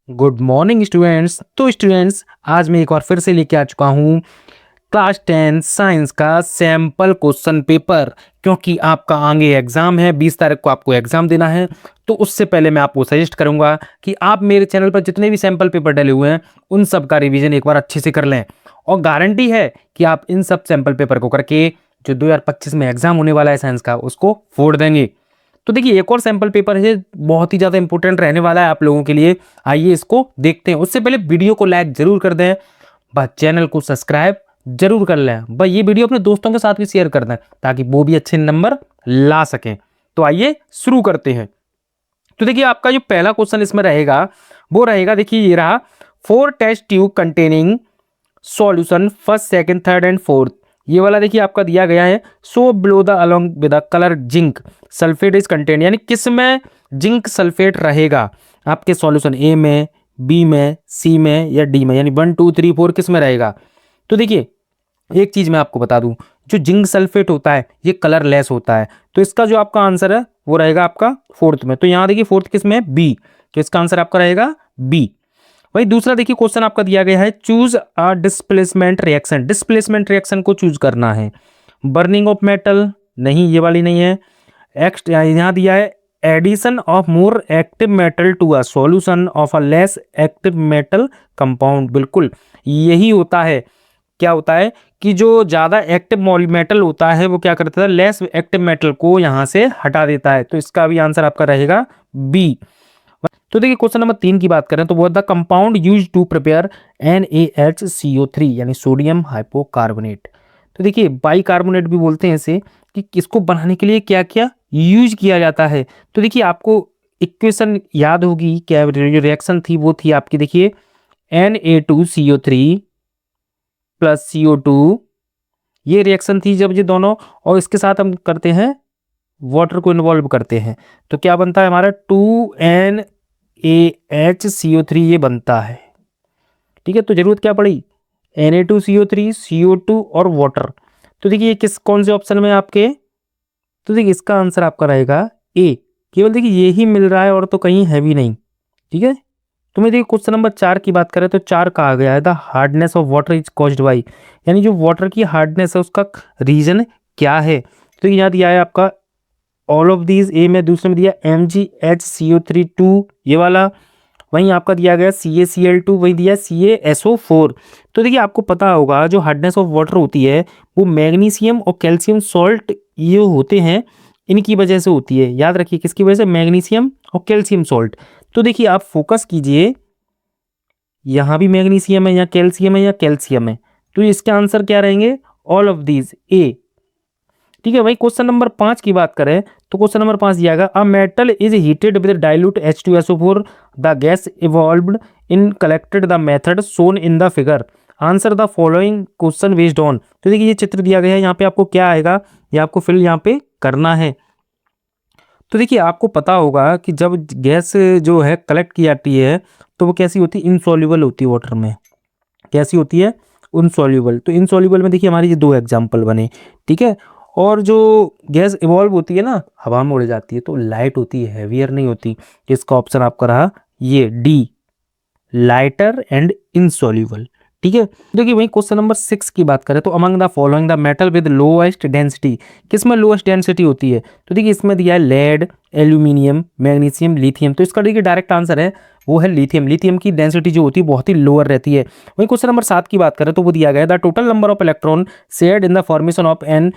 Good morning students. तो students, आज मैं एक बार फिर से लेके आ चुका हूँ क्लास 10 साइंस का सैंपल क्वेश्चन पेपर। क्योंकि आपका आगे एग्जाम है, 20 तारीख को आपको एग्जाम देना है। तो उससे पहले मैं आपको सजेस्ट करूंगा कि आप मेरे चैनल पर जितने भी सैंपल पेपर डले हुए हैं उन सब का रिवीजन एक बार अच्छे से कर लें। और गारंटी है कि आप इन सब सैंपल पेपर को करके जो 2025 में एग्जाम होने वाला है साइंस का, उसको फोड़ देंगे। तो देखिए, एक और सैंपल पेपर है, बहुत ही ज़्यादा इंपॉर्टेंट रहने वाला है आप लोगों के लिए। आइए इसको देखते हैं। उससे पहले वीडियो को लाइक जरूर कर दें, बस चैनल को सब्सक्राइब जरूर कर लें। बस ये वीडियो अपने दोस्तों के साथ भी शेयर कर दें ताकि वो भी अच्छे नंबर ला सकें। तो आइए शुरू करते हैं। तो देखिए, आपका जो पहला क्वेश्चन इसमें रहेगा वो रहेगा, देखिए ये रहा, 4 test tube containing solution first second third and fourth. ये वाला देखिए आपका दिया गया है, so below the along with the colour zinc sulphate is contain, यानी किस में जिंक सल्फेट रहेगा आपके सॉल्यूशन, ए में, बी में, सी में या डी में, यानी 1 2 3 4 किस में रहेगा। तो देखिए, एक चीज मैं आपको बता दूं, जो जिंक सल्फेट होता है ये कलरलेस होता है। तो इसका जो आपका आंसर है वो रहेगा आपका फोर्थ में। तो यहां देखिए फोर्थ किस में, बी। तो इसका आंसर आपका रहेगा बी। वही दूसरा देखिए क्वेश्चन आपका दिया गया है, choose a displacement reaction. Displacement reaction को चूज करना है। बर्निंग ऑफ मेटल, नहीं ये वाली नहीं है। एक्स्ट यहाँ दिया है, addition of more active metal to a solution of a less active metal compound. बिल्कुल यही होता है। क्या होता है कि जो ज़्यादा एक्टिव मेटल होता है वो क्या करता है, लेस एक्टिव मेटल को यहाँ से हटा देता है। तो इसका भी आंसर आपका रहेगा बी। तो देखिए क्वेश्चन नंबर 3 की बात करें तो वो the compound use to prepare NaHCO3 यानी सोडियम हाइपोकार्बोनेट। तो देखिए बाइकार्बोनेट भी बोलते हैं इसे, कि किसको बनाने के लिए क्या क्या यूज किया जाता है। तो देखिए आपको इक्वेशन याद होगी, क्या जो रिएक्शन थी वो थी आपकी, देखिए Na2CO3 प्लस CO2, ये रिएक्शन थी जब ये दोनों, और इसके साथ हम करते हैं वाटर को इन्वॉल्व करते हैं तो क्या बनता है हमारा 2NaHCO3 ये बनता है। ठीक है, तो जरूरत क्या पड़ी, Na2CO3 CO2 और वाटर। तो देखिए ये किस कौन से ऑप्शन में आपके, तो देखिए इसका आंसर आपका रहेगा ए। केवल देखिए ये ही मिल रहा है और तो कहीं है भी नहीं। ठीक है, तो मैं देखिए क्वेश्चन नंबर 4 की बात करें तो 4 कहा गया है, the hardness of water is caused by, यानी जो वाटर की हार्डनेस है उसका रीजन क्या है। तो यहाँ दिया है आपका ऑल ऑफ दीज, ए में, दूसरे में दिया MgHCO3 ये वाला, वहीं आपका दिया गया CaCl2, वही दिया CaSO4। तो देखिए आपको पता होगा जो हार्डनेस ऑफ वाटर होती है वो मैग्नीशियम और कैल्शियम सॉल्ट ये होते हैं, इनकी वजह से होती है। याद रखिए किसकी वजह से, मैग्नीशियम और कैल्शियम सॉल्ट। तो देखिए आप फोकस कीजिए, यहाँ भी मैग्नीशियम है या कैल्शियम है या कैल्शियम है, तो इसके आंसर क्या रहेंगे, ऑल ऑफ दीज, ए। ठीक है, वही क्वेश्चन नंबर 5 की बात करें तो क्वेश्चन नंबर 5 दिया गया, a metal is heated with dilute H2SO4, the gas evolved in collected the method shown in the figure, answer the following question based on. तो देखिए ये चित्र दिया गया है, यहाँ पे आपको क्या आएगा, ये आपको फिल यहाँ पे करना है। तो देखिए आपको पता होगा कि जब गैस जो है कलेक्ट की जाती है तो वो कैसी होती है, इनसॉल्युबल होती है वाटर में। कैसी होती है, इनसॉल्युबल। तो इनसॉल्युबल में देखिए हमारी ये 2 एग्जाम्पल बने। ठीक है, और जो गैस इवॉल्व होती है ना, हवा में उड़ जाती है तो लाइट होती है, हैवियर नहीं होती। इसका ऑप्शन आपका रहा ये डी, लाइटर एंड इनसॉल्युबल। ठीक है, देखिए वही क्वेश्चन नंबर 6 की बात करें तो among the following the metal with lowest density, किसमें लोएस्ट डेंसिटी होती है। तो देखिए इसमें दिया है लेड, एल्यूमिनियम, मैग्नीशियम, लिथियम। तो इसका देखिए डायरेक्ट आंसर है वो है लिथियम। लिथियम की डेंसिटी जो होती है बहुत ही लोअर रहती है। वही क्वेश्चन नंबर 7 की बात करें तो वो दिया गया the total number of electron shared in the formation of an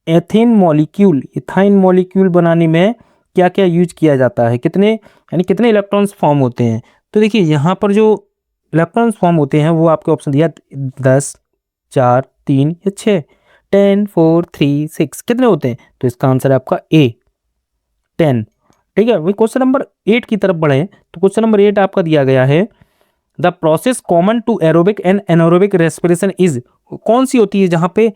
ethane molecule, ethyne molecule बनाने में क्या क्या यूज किया जाता है, कितने, यानी कितने इलेक्ट्रॉन्स फॉर्म होते हैं। तो देखिए यहाँ पर जो इलेक्ट्रॉन्स फॉर्म होते हैं वो आपके ऑप्शन दिया 10, 4, 3 या 6, 10, 4, 3, 6 कितने होते हैं। तो इसका आंसर है आपका ए, 10। ठीक है, वही क्वेश्चन नंबर 8 की तरफ बढ़े तो क्वेश्चन नंबर 8 आपका दिया गया है, the process common to aerobic and anaerobic respiration is, कौन सी होती है जहां पे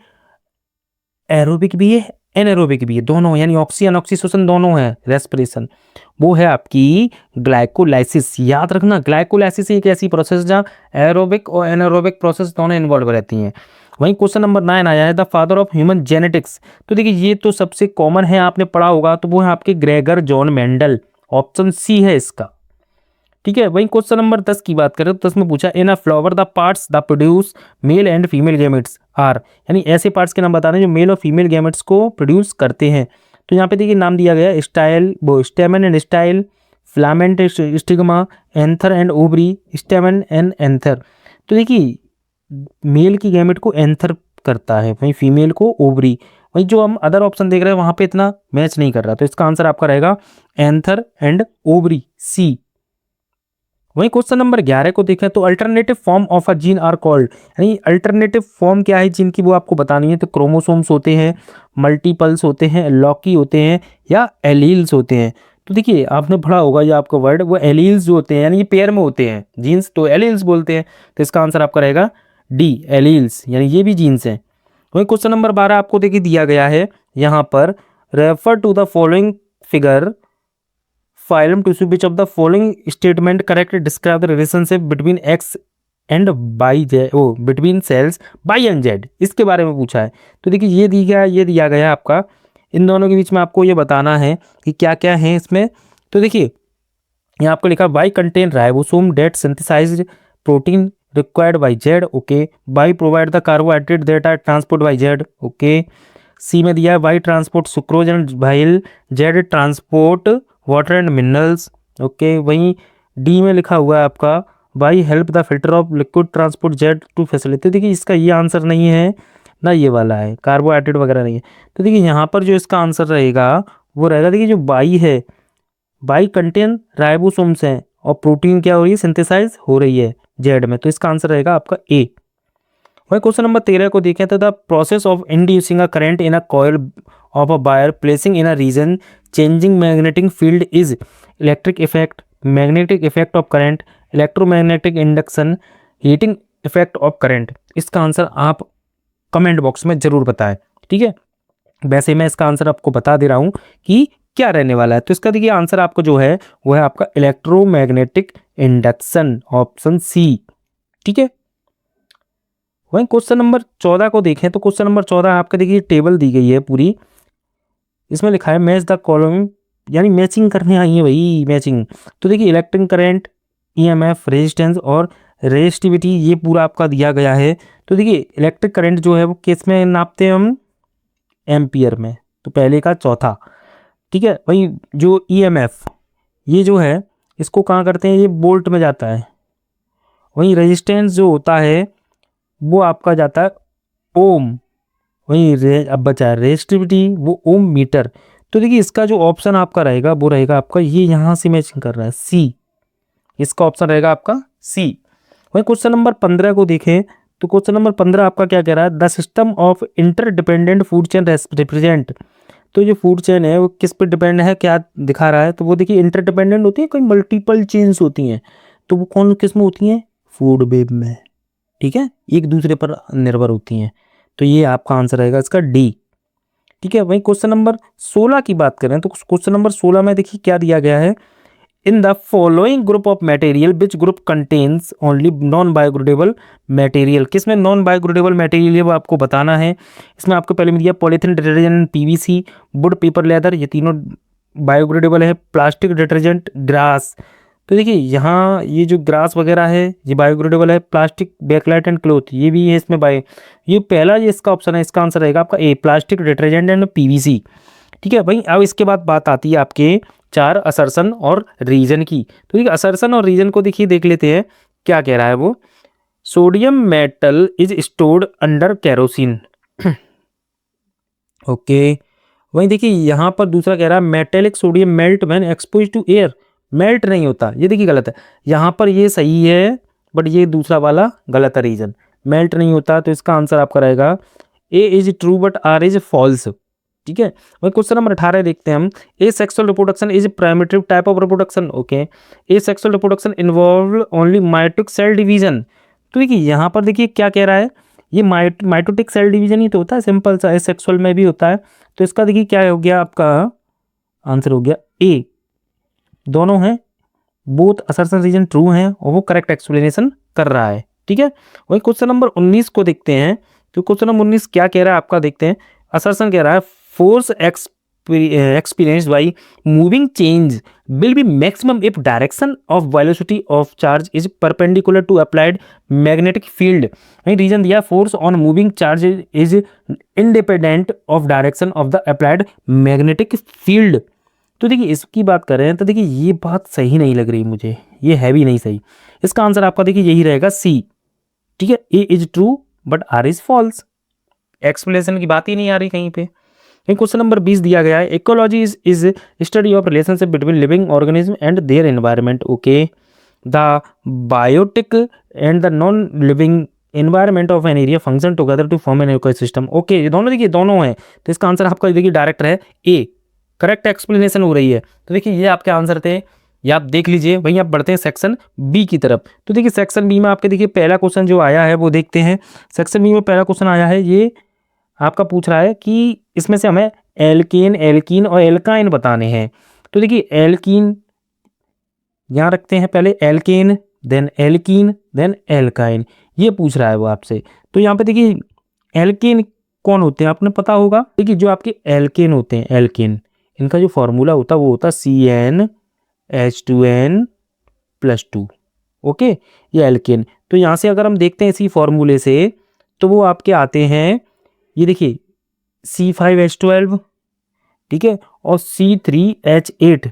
एरोबिक भी है एनारोबिक भी है, दोनों, यानी ऑक्सीजन ऑक्सीजन दोनों है रेस्पिरेशन, वो है आपकी ग्लाइकोलाइसिस। याद रखना, ग्लाइकोलाइसिस एक ऐसी प्रोसेस जहाँ एरोबिक और एनारोबिक प्रोसेस दोनों इन्वॉल्व रहती हैं। वहीं क्वेश्चन नंबर 9 आया है, the father of human genetics. तो देखिए ये तो सबसे कॉमन है, आपने पढ़ा होगा, तो वो है आपके Gregor John Mendel, option C है इसका। ठीक है। वही क्वेश्चन नंबर 10 की बात करें तो 10 में पूछा in a flower the parts the produce male and female gametes are, यानी ऐसे पार्ट्स के नाम बताने जो मेल और फीमेल गैमेट्स को प्रोड्यूस करते हैं। तो यहाँ पे देखिए नाम दिया गया स्टाइल, वो स्टेमन and style, filament stigma, anther and ovary, स्टेमन and anther. तो देखिए मेल की गैमेट को एंथर करता है, वहीं फीमेल को ओवरी। वहीं जो हम अदर ऑप्शन देख रहे हैं वहां पे इतना मैच नहीं कर रहा, तो इसका आंसर आपका रहेगा एंथर एंड ओवरी, सी। वहीं क्वेश्चन नंबर 11 को देखें तो alternative form of a gene are called, यानी अल्टरनेटिव फॉर्म क्या है जिनकी वो आपको बतानी है। तो क्रोमोसोम्स होते हैं, मल्टीपल्स होते हैं, लॉकी होते हैं, या एलील्स होते हैं। तो देखिए आपने पढ़ा होगा ये आपका वर्ड, वो एलील्स जो होते हैं यानी ये पेयर में होते हैं जीन्स, तो एलील्स बोलते हैं। तो इसका आंसर आपका रहेगा डी, एलील्स, यानी ये भी जीन्स हैं। वहीं क्वेश्चन नंबर 12 आपको देखिए दिया गया है यहाँ पर, refer to the following figure phylum tissue which of the following statement correct describe the relationship between x and by Z, oh between cells by and Z, इसके बारे में पूछा है। तो देखिए ये दिया गया आपका, इन दोनों के बीच में आपको ये बताना है कि क्या क्या है इसमें। तो देखिए यहाँ आपको लिखा by contain ribosome that synthesized protein required by Z, okay. By provide the carbohydrate that are transport by Z, okay. C में दिया है by transport sucrose and bile, Z transport water and minerals, okay. वहीं D में लिखा हुआ है आपका by help the filter of liquid transport Z to facility. देखिए इसका ये आंसर नहीं है ना, ये वाला है, कार्बोहाइड्रेट वगैरह नहीं है। तो देखिए यहाँ पर जो इसका आंसर रहेगा वो रहेगा, देखिए जो बाई है, बाई कंटेन राइबोसोम्स हैं और प्रोटीन क्या हो रही है, सिंथेसाइज हो रही है जेड में। तो इसका आंसर रहेगा आपका ए। वही क्वेश्चन नंबर 13 को देखें तो the process of inducing a current in a coil of a wire placing in a region changing magnetic field is electric effect, magnetic effect of current, electromagnetic induction, heating effect of current. इसका answer आप comment box में जरूर बताएं, ठीक है। वैसे मैं इसका आंसर आपको बता दे रहा हूं कि क्या रहने वाला है। तो इसका देखिए आंसर आपको जो है वो है आपका इलेक्ट्रोमैग्नेटिक इंडक्शन, ऑप्शन सी, ठीक है। वहीं क्वेश्चन नंबर 14 को देखें तो क्वेश्चन नंबर 14 आपका देखिए टेबल दी गई है पूरी, इसमें लिखा है मैच द कॉलम, यानी मैचिंग करने आई है भाई, मैचिंग। तो देखिए इलेक्ट्रिक करंट, ईएमएफ, रेजिस्टेंस और रेजिस्टिविटी ये पूरा आपका दिया गया है। तो देखिए इलेक्ट्रिक करंट जो है वो किस में नापते हैं हम, एम्पियर में, तो पहले का चौथा, ठीक है। वहीं जो ईएमएफ ये जो है इसको कहाँ करते हैं, ये वोल्ट में जाता है। वहीं रेजिस्टेंस जो होता है वो आपका जाता है ओम। वहीं अब बचा है रेजिस्टिविटी, वो ओम मीटर। तो देखिए इसका जो ऑप्शन आपका रहेगा वो रहेगा आपका, ये यहाँ से मैचिंग कर रहा है, सी। इसका ऑप्शन रहेगा आपका सी। वहीं क्वेश्चन नंबर 15 को देखें तो क्वेश्चन नंबर 15 आपका क्या कह रहा है, the system of interdependent food chain represent. तो जो फूड चेन है वो किस पर डिपेंड है, क्या दिखा रहा है। तो वो देखिए इंटरडिपेंडेंट होती है, कोई मल्टीपल चेन्स होती हैं, तो वो कौन किस में होती हैं, फूड वेब में, ठीक है, एक दूसरे पर निर्भर होती हैं। तो ये आपका आंसर रहेगा इसका डी, ठीक है। वहीं क्वेश्चन नंबर 16 की बात करें तो क्वेश्चन नंबर 16 में देखिए क्या दिया गया है, in the following group of material which group contains only non biodegradable material. किसमें नॉन बायोग्रेडेबल मटेरियल है वो आपको बताना है। इसमें आपको पहले में दिया polythene, detergent, PVC, would, paper, leather, ये तीनों बायोग्रेडेबल है। Plastic, detergent, grass. तो देखिए यहाँ ये जो ग्रास वगैरह है ये बायोग्रेडेबल है। प्लास्टिक, बैकलाइट एंड क्लोथ ये भी है इसमें बायो, ये पहला ये इसका ऑप्शन है, इसका आंसर रहेगा आपका ए, प्लास्टिक, डिटर्जेंट एंड पीवीसी, ठीक है भाई। अब इसके बाद बात आती है आपके 4 असर्शन और रीजन की। तो देखिए असर्शन और रीजन को देखिए देख लेते हैं क्या कह रहा है वो, sodium metal is stored under kerosene, okay. वहीं देखिए यहाँ पर दूसरा कह रहा है metallic sodium melt when expose to air, melt नहीं होता, ये देखिए गलत है। यहाँ पर ये सही है बट ये दूसरा वाला गलत है, रीजन मेल्ट नहीं होता। तो इसका आंसर आपका रहेगा A is true but R is false, ठीक है। वही क्वेश्चन नंबर 18 देखते हैं हम, asexual reproduction is primitive type of reproduction, okay. Asexual reproduction involve only mitotic cell division. तो देखिए यहाँ पर देखिए क्या कह रहा है, ये माइटोटिक सेल डिवीजन ही तो होता है, सिंपल सा, ए सेक्सुअल में भी होता है। तो इसका देखिए क्या हो गया, आपका आंसर हो गया ए, दोनों हैं, बोथ असर्शन रीजन ट्रू हैं और वो करेक्ट एक्सप्लेनेशन कर रहा है, ठीक है। वही क्वेश्चन नंबर 19 को देखते हैं तो क्वेश्चन नंबर 19 क्या कह रहा है आपका, देखते हैं। असर्शन कह रहा है force experienced by moving change will be maximum if direction of velocity of charge is perpendicular to applied magnetic field. वहीं रीजन दिया force on moving charge is independent of direction of the applied magnetic field. तो देखिए इसकी बात कर रहे हैं तो देखिए ये बात सही नहीं लग रही मुझे, ये है भी नहीं सही। इसका आंसर आपका देखिए यही रहेगा सी। ठीक है, A is true but R is false. Explanation की बात ही नहीं आ रही कहीं पे। क्वेश्चन नंबर 20 दिया गया है, ecology is study of relationship between living organism and their environment. Okay, the biotic and the non living environment of an area function together to form an ecosystem. Okay, ये दोनों देखिए दोनों हैं, तो इसका आंसर आपका देखिए डायरेक्ट है ए। करेक्ट एक्सप्लेनेशन हो रही है। तो देखिए ये आपके आंसर थे, ये आप देख लीजिए। वहीं आप बढ़ते हैं सेक्शन बी की तरफ। तो देखिए सेक्शन बी में आपके देखिए पहला क्वेश्चन जो आया है वो देखते हैं। सेक्शन बी में पहला क्वेश्चन आया है, ये आपका पूछ रहा है कि इसमें से हमें एल्केन, एल्कीन और एल्काइन बताने हैं। तो देखिए एल्कीन यहाँ रखते हैं, पहले alkane then alkene then alkyne, ये पूछ रहा है वो आपसे। तो यहाँ पे देखिए एल्केन कौन होते हैं आपने पता होगा। देखिए जो आपके एल्केन होते हैं, एल्केन, इनका जो फॉर्मूला होता है वो होता है CnH2n+2। ओके, ये एल्केन। तो यहाँ से अगर हम देखते हैं इसी फॉर्मूले से तो वो आपके आते हैं, ये देखिए C5H12, ठीक है, और C3H8,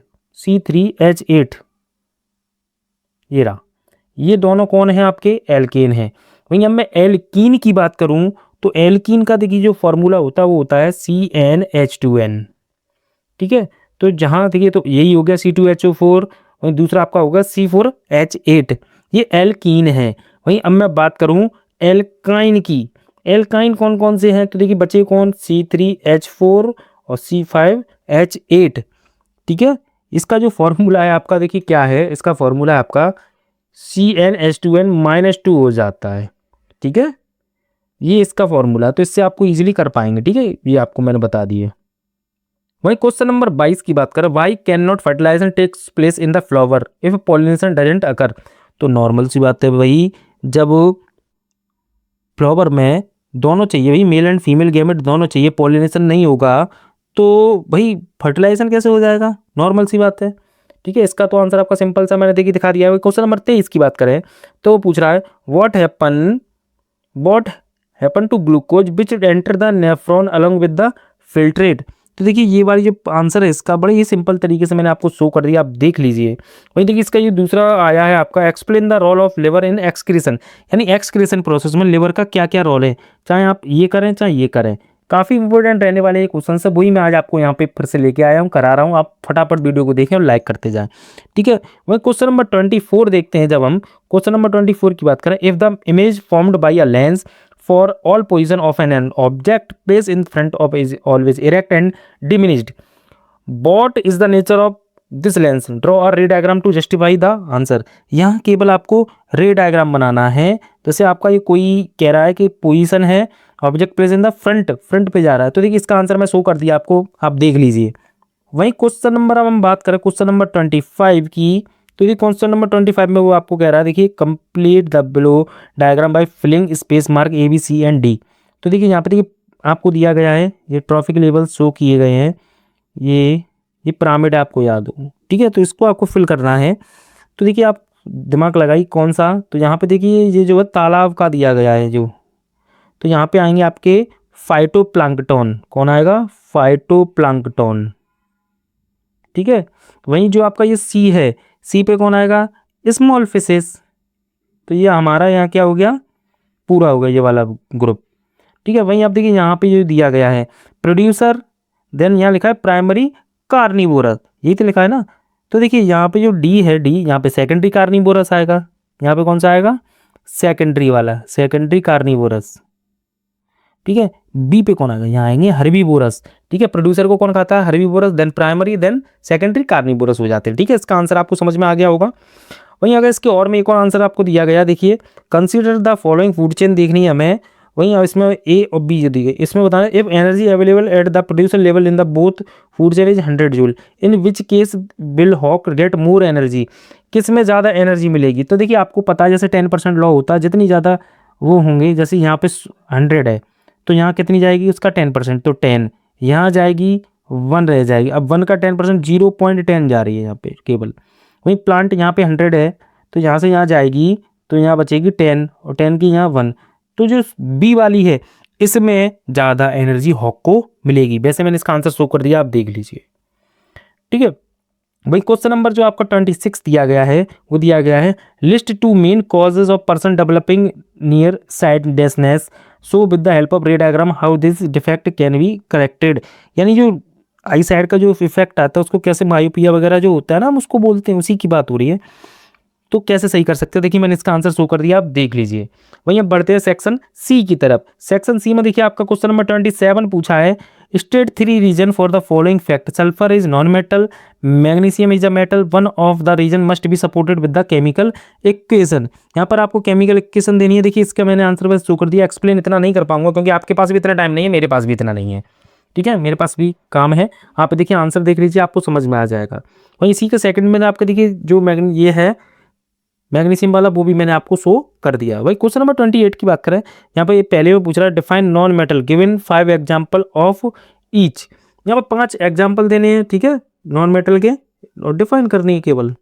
ये रहा, ये दोनों कौन है आपके एल्केन हैं। वहीं अब मैं एल्कीन की बात करूं तो एल्कीन का देखिए जो फॉर्मूला होता है वो होता है CnH2n। ठीक है, तो जहाँ देखिए तो यही हो गया C2HO4, वहीं दूसरा आपका होगा C4H8, ये एल्कीन है। वहीं अब मैं बात करूं एल्काइन की, एल्काइन कौन कौन से हैं तो देखिए बचे कौन, C3H4 और C5H8। ठीक है, इसका जो फॉर्मूला है आपका देखिए क्या है, इसका फॉर्मूला है आपका CnH2n-2 हो जाता है। ठीक है, ये इसका फॉर्मूला, तो इससे आपको इजीली कर पाएंगे। ठीक है, ये आपको मैंने बता दिए। वहीं क्वेश्चन नंबर 22 की बात करें, why can not fertilization takes place in the flower if pollination doesn't occur. तो नॉर्मल सी बात है भाई, जब फ्लावर में दोनों चाहिए भाई, मेल एंड फीमेल गैमेट दोनों चाहिए, पॉलिनेशन नहीं होगा तो भाई फर्टिलाइजेशन कैसे हो जाएगा, नॉर्मल सी बात है। ठीक है, इसका तो आंसर आपका सिंपल सा मैंने देखिए दिखा दिया है। क्वेश्चन नंबर 23 की बात करें तो वो पूछ रहा है, what happen to glucose which enter the nephron along with the filtrate. तो देखिए ये वाली जो आंसर है इसका बड़े ही सिंपल तरीके से मैंने आपको शो कर दिया, आप देख लीजिए। वहीं देखिए इसका ये दूसरा आया है आपका, explain the role of liver in excretion, यानी एक्सक्रीशन प्रोसेस में लिवर का क्या क्या रोल है, चाहे आप ये करें चाहे ये करें। काफ़ी इंपॉर्टेंट रहने वाले ये क्वेश्चन है, वही मैं आज आपको यहाँ पे फिर से लेके आया हूँ, करा रहा हूँ। आप फटाफट वीडियो को देखें और लाइक करते जाएं। ठीक है, वही क्वेश्चन नंबर 24 देखते हैं। जब हम क्वेश्चन नंबर 24 की बात करें, if the image formed by a lens for all position of an object placed in front of is always erect and diminished. What is the nature of this lens? Draw a ray diagram to justify the answer. यहाँ केवल आपको रे diagram बनाना है। जैसे आपका ये कोई कह रहा है कि पोजीशन है, object place in the front पे जा रहा है, तो देखिए इसका आंसर मैं शो कर दिया आपको, आप देख लीजिए। वहीं क्वेश्चन नंबर अब हम बात करें क्वेश्चन नंबर 25 की, तो ये क्वेश्चन नंबर 25 में वो आपको कह रहा है, देखिए complete the below diagram by filling space mark A B C and D। तो देखिए यहाँ पे देखिए आपको दिया गया है, ये ट्रॉफिक लेवल शो किए गए हैं, ये पिरामिड आपको याद हो। ठीक है, तो इसको आपको फिल करना है। तो देखिए आप दिमाग लगाइए कौन सा, तो यहाँ पे देखिए ये जो है तालाब का दिया गया है जो, तो यहाँ पे आएंगे आपके फाइटोप्लैंक्टन, कौन आएगा, फाइटोप्लैंक्टन। ठीक है, वहीं जो आपका ये सी है, सी पे कौन आएगा, स्मॉल फिशेस। तो ये हमारा यहाँ क्या हो गया, पूरा हो गया ये वाला ग्रुप। ठीक है, वहीं आप देखिए यहाँ पे जो दिया गया है प्रोड्यूसर, देन यहाँ लिखा है प्राइमरी कार्निवोरस, यही तो लिखा है ना। तो देखिए यहाँ पे जो डी है, डी यहाँ पे सेकेंडरी कार्निवोरस आएगा, यहाँ पे कौन सा आएगा, सेकेंडरी वाला, सेकेंडरी कार्निवोरस। ठीक है, बी पे कौन आएगा, यहाँ आएंगे हर्बीवोरस। ठीक है, प्रोड्यूसर को कौन खाता है, herbivorous, then primary, then secondary carnivorous हो जाते हैं। ठीक है, इसका आंसर आपको समझ में आ गया होगा। वहीं अगर इसके और में एक और आंसर आपको दिया गया, देखिए consider the following food chain देखनी है हमें। वहीं इसमें ए और बी जो दी गई, इसमें बताना if energy available at the producer level in the both food chain is 100 joule, in which case will hawk get more energy, किस में ज़्यादा एनर्जी मिलेगी। तो देखिए आपको पता है जैसे 10% लॉ होता है, जितनी ज़्यादा वो होंगे, जैसे यहाँ पे 100 है तो यहाँ कितनी जाएगी उसका 10%, तो 10 यहाँ जाएगी 1 रह जाएगी। अब 1 का 10% 0.10 जा रही है यहाँ पे केवल। वहीं प्लांट यहाँ पे 100 है तो यहाँ से यहाँ जाएगी तो यहाँ बचेगी 10 और 10 की यहाँ 1। तो जो बी वाली है इसमें ज़्यादा एनर्जी हॉक को मिलेगी। वैसे मैंने इसका आंसर शो कर दिया, आप देख लीजिए। ठीक है भाई, क्वेश्चन नंबर जो आपका 26 दिया गया है वो दिया गया है list 2 main causes of person developing near sightlessness so with the help of ray diagram how this defect can be corrected. यानी जो आई साइड का जो इफेक्ट आता है उसको कैसे, मायोपिया वगैरह जो होता है ना हम उसको बोलते हैं, उसी की बात हो रही है। तो कैसे सही कर सकते हैं, देखिए मैंने इसका आंसर शो कर दिया, आप देख लीजिए। वहीं अब बढ़ते हैं सेक्शन सी की तरफ। सेक्शन सी में देखिए आपका क्वेश्चन नंबर 27 पूछा है state 3 reason for the following fact sulphur is non metal, magnesium is a metal, one of the reason must be supported with the chemical equation. यहाँ पर आपको केमिकल इक्वेशन देनी है। देखिए इसका मैंने आंसर बस शो कर दिया, एक्सप्लेन इतना नहीं कर पाऊंगा क्योंकि आपके पास भी इतना टाइम नहीं है, मेरे पास भी इतना नहीं है। ठीक है, मेरे पास भी काम है। आप देखिए आंसर देख लीजिए, आपको समझ में आ जाएगा। वहीं इसी का सेकंड में आपका देखिए जो ये है मैग्नीशियम वाला, वो भी मैंने आपको शो कर दिया। भाई क्वेश्चन नंबर 28 की बात करें, यहाँ पर ये पहले वो पूछ रहा है define non metal given 5 example of each. यहाँ पर 5 एग्जाम्पल देने हैं, ठीक है, नॉन मेटल के, और डिफाइन करनी है केवल।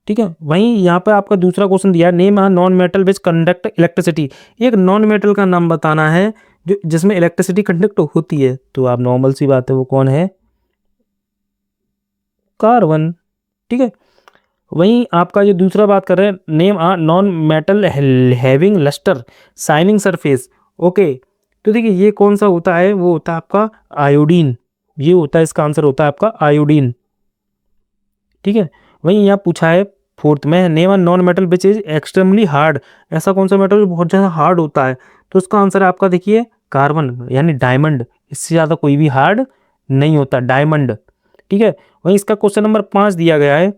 ठीक है, वहीं यहाँ पर आपका दूसरा क्वेश्चन दिया है name a non metal which conduct electricity. एक नॉन मेटल का नाम बताना है जो जिसमें इलेक्ट्रिसिटी कंडक्ट होती है। तो आप नॉर्मल सी बात है, वो कौन है, कार्बन। ठीक है, वहीं आपका जो दूसरा बात कर रहे हैं name a non metal having luster shining surface. Okay, तो देखिए ये कौन सा होता है, वो होता है आपका आयोडीन। ये होता है, इसका आंसर होता है आपका आयोडीन। ठीक है, वहीं यहाँ पूछा है फोर्थ में name a non metal which is extremely hard. ऐसा कौन सा मेटल जो बहुत ज़्यादा हार्ड होता है, तो इसका आंसर है आपका देखिए कार्बन यानी डायमंड। इससे ज़्यादा कोई भी हार्ड नहीं होता, डायमंड। ठीक है, वहीं इसका क्वेश्चन नंबर 5 दिया गया है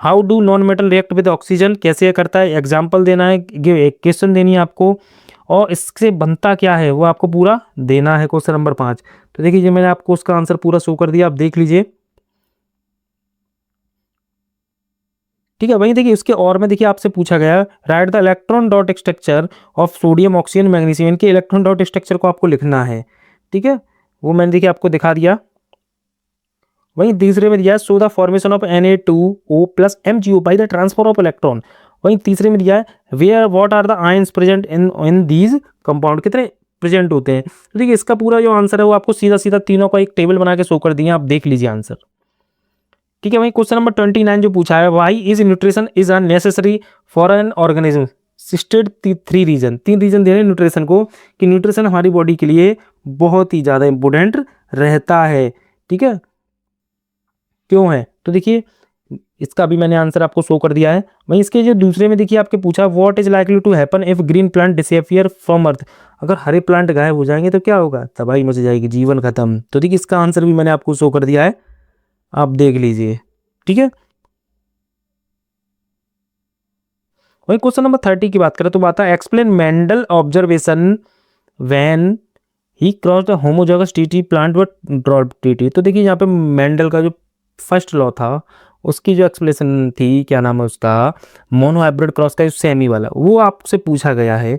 how do non metal react with oxygen. कैसे करता है, एग्जाम्पल देना है, एक क्वेश्चन देनी है आपको, और इससे बनता क्या है वो आपको पूरा देना है। क्वेश्चन नंबर 5, तो देखिए ये मैंने आपको उसका आंसर पूरा शो कर दिया, आप देख लीजिए। ठीक है, वहीं देखिए उसके और में देखिए आपसे पूछा गया right the electron dot structure of sodium oxygen magnesium. इनके इलेक्ट्रॉन डॉट स्ट्रक्चर को आपको लिखना है। ठीक है, वो मैंने देखिए आपको दिखा दिया। वहीं तीसरे में दिया show the formation of Na2O plus MgO by the transfer of electron. वहीं तीसरे में दिया है where what are the ions present in these compound, कितने प्रेजेंट होते हैं। तो देखिए इसका पूरा जो आंसर है वो आपको सीधा सीधा तीनों का एक टेबल बना के शो कर दिए, आप देख लीजिए आंसर। ठीक है, वहीं क्वेश्चन नंबर 29 जो पूछा है why is nutrition is a necessary for an organism state 3 reason. 3 reason दे रहे हैं न्यूट्रिशन को कि न्यूट्रिशन हमारी बॉडी के लिए बहुत ही ज़्यादा इंपॉर्टेंट रहता है। ठीक है, क्यों है, तो देखिए इसका भी मैंने आंसर आपको शो कर दिया है। वहीं इसके जो दूसरे में देखिए आपके पूछा what is likely to happen if green plant disappear from earth. अगर हरे प्लांट गायब हो जाएंगे तो क्या होगा, तबाही मच जाएगी, जीवन खत्म। तो देखिए इसका आंसर भी मैंने आपको शो कर दिया है, आप देख लीजिए। ठीक है, वही क्वेश्चन नंबर 30 की बात करें तो बात है explain Mendel observation when he crossed homozygous TT plant व ड्रॉप टीटी। तो देखिए यहाँ पे मेंडल का जो फर्स्ट लॉ था उसकी जो एक्सप्लेनेशन थी, क्या नाम है उसका, मोनो हाइब्रिड क्रॉस का जो सेमी वाला, वो आपसे पूछा गया है।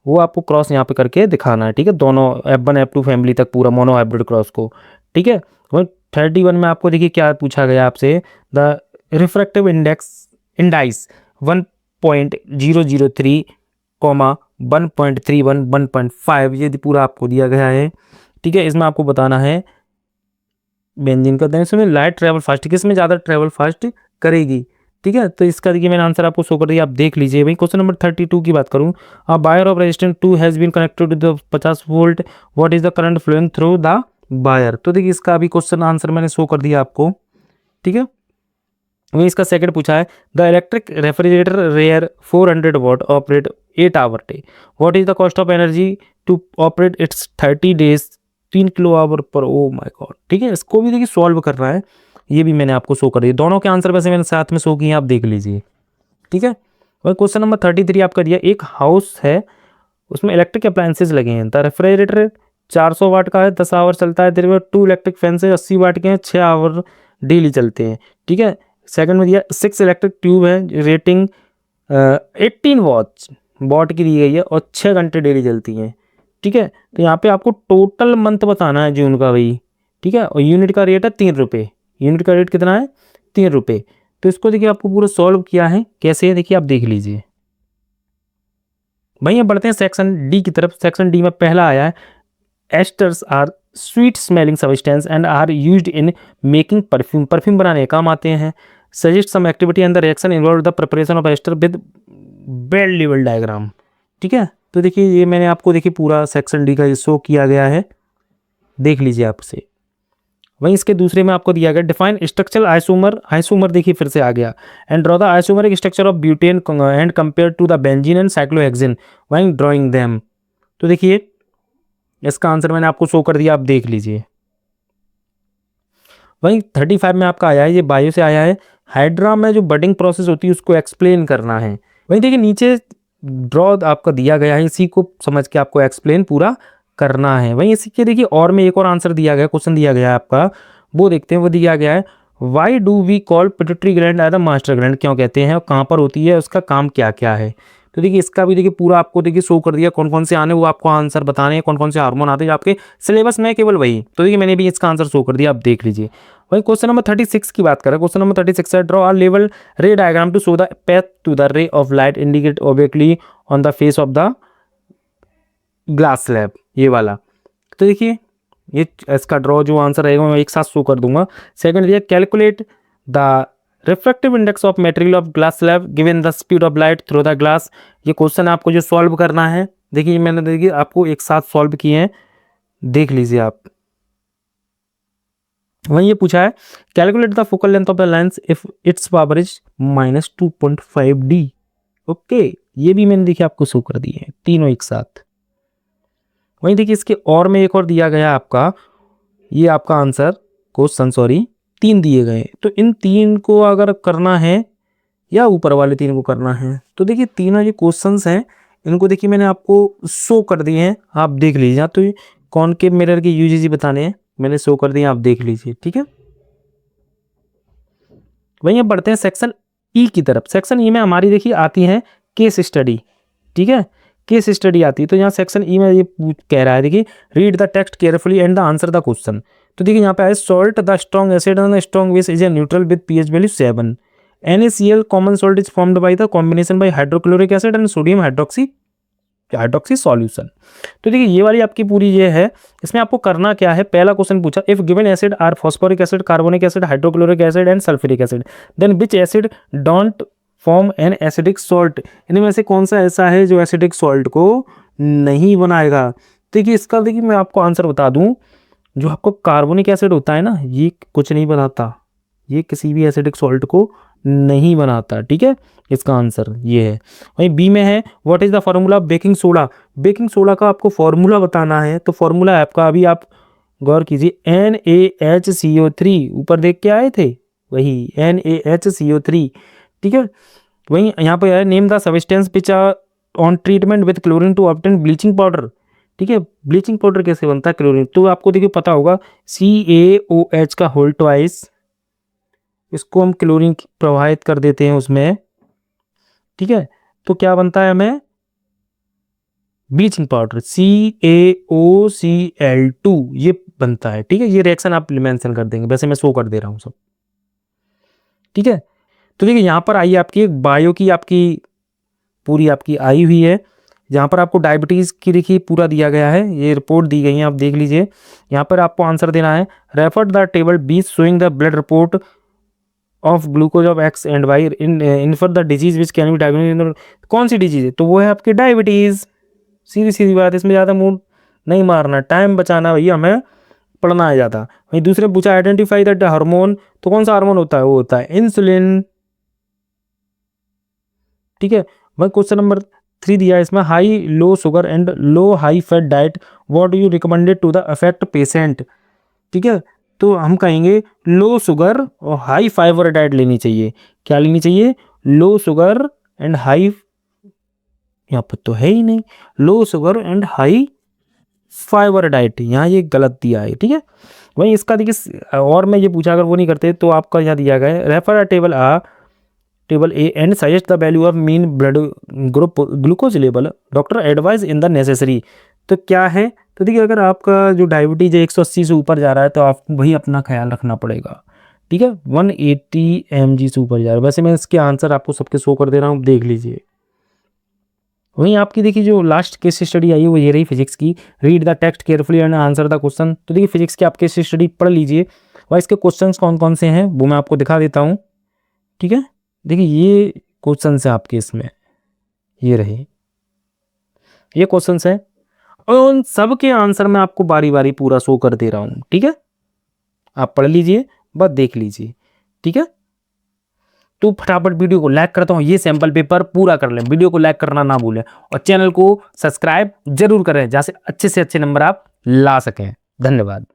वो आपको क्रॉस यहाँ पे करके दिखाना है। ठीक है, दोनों F1 F2 फैमिली तक पूरा मोनो हाइब्रिड क्रॉस को। ठीक है, वही 31 में आपको देखिए क्या पूछा गया आपसे द रिफ्रैक्टिव इंडाइस 1.003 कॉमा 1.31 1.5 ये पूरा आपको दिया गया है। ठीक है, इसमें आपको बताना है बेंजीन का इसमें लाइट ट्रेवल फास्ट, किसमें ज़्यादा ट्रेवल फास्ट करेगी। ठीक है, तो इसका देखिए मैंने आंसर आपको शो कर दिया, आप देख लीजिए। भाई क्वेश्चन नंबर 32 की बात करूँ, a wire of resistance 2 has been connected to the 50 volt, what is the current flowing through the wire. तो देखिए इसका भी क्वेश्चन आंसर मैंने शो कर दिया आपको। ठीक है, वहीं इसका सेकंड पूछा है the electric refrigerator rated 400 watt operate 8 hour day, what is the cost of energy to operate its 30 days 3 kilo hour per. Oh my god. ठीक है, इसको भी देखिए सॉल्व करना है, ये भी मैंने आपको शो कर दिया। दोनों के आंसर वैसे मैंने साथ में शो किए, आप देख लीजिए। ठीक है, वही क्वेश्चन नंबर 33 आपका दिया एक हाउस है उसमें इलेक्ट्रिक अप्लायंसेज लगे हैं। द रेफ्रिजरेटर 400 वाट का है, 10 आवर चलता है। तेरे 2 इलेक्ट्रिक फैंस 80 वाट के हैं, 6 आवर डेली चलते हैं। ठीक है, सेकंड में दिया 6 इलेक्ट्रिक ट्यूब है, रेटिंग 18 वॉट की दी गई है और 6 घंटे डेली चलती हैं। ठीक है, तो यहाँ पे आपको टोटल मंथ बताना है जून का भाई। ठीक है, और यूनिट का रेट है 3 रुपये। यूनिट का रेट कितना है? 3 रुपये। तो इसको देखिए आपको पूरा सॉल्व किया है, कैसे है देखिए आप देख लीजिए। वहीं अब बढ़ते हैं सेक्शन डी की तरफ। सेक्शन डी में पहला आया है, esters are sweet smelling substance and are used in making perfume. Perfume बनाने काम आते हैं। Suggest some activity and the reaction involve the preparation of ester with well लेवल डायग्राम। ठीक है, तो देखिए ये मैंने आपको देखिए पूरा सेक्शन डी का शो किया गया है, देख लीजिए आपसे। वहीं इसके दूसरे में आपको दिया गया डिफाइन स्ट्रक्चरल आइसोमर। आइसोमर देखिए फिर से आ गया, and draw the isomeric structure of butane and compare to the benzene and cyclohexane while drawing them. तो देखिए इसका आंसर मैंने आपको शो कर दिया, आप देख लीजिए। वहीं 35 में आपका आया है, ये बायो से आया है, हाइड्रा में जो बडिंग प्रोसेस होती है उसको एक्सप्लेन करना है। वहीं देखिए नीचे ड्रॉ आपका दिया गया है, इसी को समझ के आपको एक्सप्लेन पूरा करना है। वहीं इसी के देखिए और में एक और आंसर दिया गया, क्वेश्चन दिया गया है आपका, वो देखते हैं। वो दिया गया है, why do we call pituitary gland as the master gland, क्यों कहते हैं और कहाँ पर होती है, उसका काम क्या क्या है। तो देखिए इसका भी देखिए पूरा आपको देखिए शो कर दिया, कौन कौन से आने वो आपको आंसर बताने हैं, कौन कौन से हार्मोन आते हैं आपके सिलेबस में, केवल वही। तो देखिए मैंने भी इसका आंसर शो कर दिया, आप देख लीजिए। वही क्वेश्चन नंबर 36 की बात करें। क्वेश्चन नंबर 36 है, ड्रॉ आ लेवल ray diagram to show the path to the ray of light indicate obliquely on the face of the glass slab, ये वाला। तो देखिए ये इसका ड्रॉ जो आंसर रहेगा मैं एक साथ शो कर दूंगा। सेकंड दिया, calculate the refractive index of material of glass slab given the speed of light through the glass. ये क्वेश्चन आपको जो सॉल्व करना है, देखिए मैंने देखिए आपको एक साथ सॉल्व किए हैं, देख लीजिए आप। वहीं ये पूछा है, calculate the focal length of the lens if it's power is -2.5D। Okay, ये भी मैंने देखिए आपको शो कर दिए हैं तीनों एक साथ। वहीं देखिए इसके और में एक और दिया गया आपका, ये आपका आंसर क्वेश्चन सॉरी 3 दिए गए। तो इन 3 को अगर करना है या ऊपर वाले 3 को करना है, तो देखिए तीनों जो क्वेश्चंस हैं इनको देखिए मैंने आपको शो कर दिए हैं, आप देख लीजिए। तो कॉनकेव मिरर के यूजीसी बताने हैं, मैंने शो कर दिए, आप देख लीजिए। ठीक है, वहीं अब बढ़ते हैं सेक्शन ई की तरफ। सेक्शन ई में हमारी देखिए आती है केस स्टडी। ठीक है, केस स्टडी आती है। तो यहाँ सेक्शन ई में ये कह रहा है, देखिए read the text carefully and the answer the question. तो देखिए यहाँ पे है, salt the strong acid and strong base is a neutral with pH value 7। NaCl common salt is formed by the combination by hydrochloric acid and sodium hydroxy solution. तो देखिए ये वाली आपकी पूरी ये है, इसमें आपको करना क्या है। पहला क्वेश्चन पूछा, if given acid are phosphoric acid, carbonic acid, hydrochloric acid and sulphuric acid, then which acid don't form an acidic salt. इनमें से कौन सा ऐसा है जो एसिडिक सॉल्ट को नहीं बनाएगा। देखिए इसका देखिए मैं आपको आंसर बता दूं, जो आपको कार्बोनिक एसिड होता है ना, ये कुछ नहीं बनाता, ये किसी भी एसिडिक सॉल्ट को नहीं बनाता। ठीक है, इसका आंसर ये है। वहीं बी में है, what is the formula of baking soda. Baking soda का आपको फॉर्मूला बताना है। तो फॉर्मूला है आपका, अभी आप गौर कीजिए, NaHCO3, ऊपर देख के आए थे वही NaHCO3। ठीक है, वहीं यहाँ पे है, name the substance which are on treatment with chlorine to obtain bleaching powder. ठीक है, ब्लीचिंग पाउडर कैसे बनता है क्लोरीन, तो आपको देखिए पता होगा, CaOH का होल ट्वाइस, इसको हम क्लोरीन प्रवाहित कर देते हैं उसमें। ठीक है, तो क्या बनता है हमें ब्लीचिंग पाउडर, CaOCl2 ये बनता है। ठीक है, ये रिएक्शन आप मेंशन कर देंगे, वैसे मैं शो कर दे रहा हूं सब। ठीक है, तो देखिए यहाँ पर आई आपकी एक बायो की आपकी पूरी आपकी आई हुई है, जहाँ पर आपको डायबिटीज़ की देखिए पूरा दिया गया है, ये रिपोर्ट दी गई है, आप देख लीजिए। यहाँ पर आपको आंसर देना है, refer the table be showing the blood report of glucose of X and Y in for the disease which can be diagnose. कौन सी डिजीज है, तो वो है आपकी डायबिटीज़। सीधी सीधी बात, इसमें ज़्यादा मूड नहीं मारना, टाइम बचाना भैया, हमें पढ़ना है ज़्यादा। वहीं दूसरे पूछा, आइडेंटिफाई द हार्मोन, तो कौन सा हार्मोन होता है, वो होता है इंसुलिन। ठीक है, वही क्वेश्चन नंबर 3 दिया है इसमें, high low sugar and low high fat diet what do you recommended to the affect patient. ठीक है, तो हम कहेंगे लो शुगर और हाई फाइबर डाइट लेनी चाहिए। क्या लेनी चाहिए, लो शुगर एंड हाई, यहाँ पर तो है ही नहीं, लो sugar and high fibre diet, यहाँ ये गलत दिया है। ठीक है, वहीं इसका देखिए और मैं ये पूछा, अगर वो नहीं करते तो आपका यहाँ दिया गया है, refer table A and suggest the value of mean blood group glucose level, doctor advise in the necessary. तो क्या है, तो देखिए अगर आपका जो डायबिटीज है 180 से ऊपर जा रहा है तो आपको वही अपना ख्याल रखना पड़ेगा, ठीक है। 180 mg से ऊपर जा रहा है। वैसे मैं इसके आंसर आपको सबके शो कर दे रहा हूँ, देख लीजिए। वहीं आपकी देखिए जो लास्ट केस स्टडी आई है वो ये रही फिजिक्स की। Read the text carefully and answer the question. तो देखिए फिजिक्स की आप केस स्टडी पढ़ लीजिए और इसके क्वेश्चंस कौन कौन से हैं वो मैं आपको दिखा देता हूँ, ठीक है। देखिए ये क्वेश्चन है आपके इसमें, ये रहे ये क्वेश्चन है और उन सब के आंसर मैं आपको बारी बारी पूरा शो कर दे रहा हूँ, ठीक है। आप पढ़ लीजिए, बस देख लीजिए, ठीक है। तो फटाफट वीडियो को लाइक करता हूँ, ये सैंपल पेपर पूरा कर लें, वीडियो को लाइक करना ना भूलें और चैनल को सब्सक्राइब जरूर करें जहाँ से अच्छे नंबर आप ला सकें। धन्यवाद।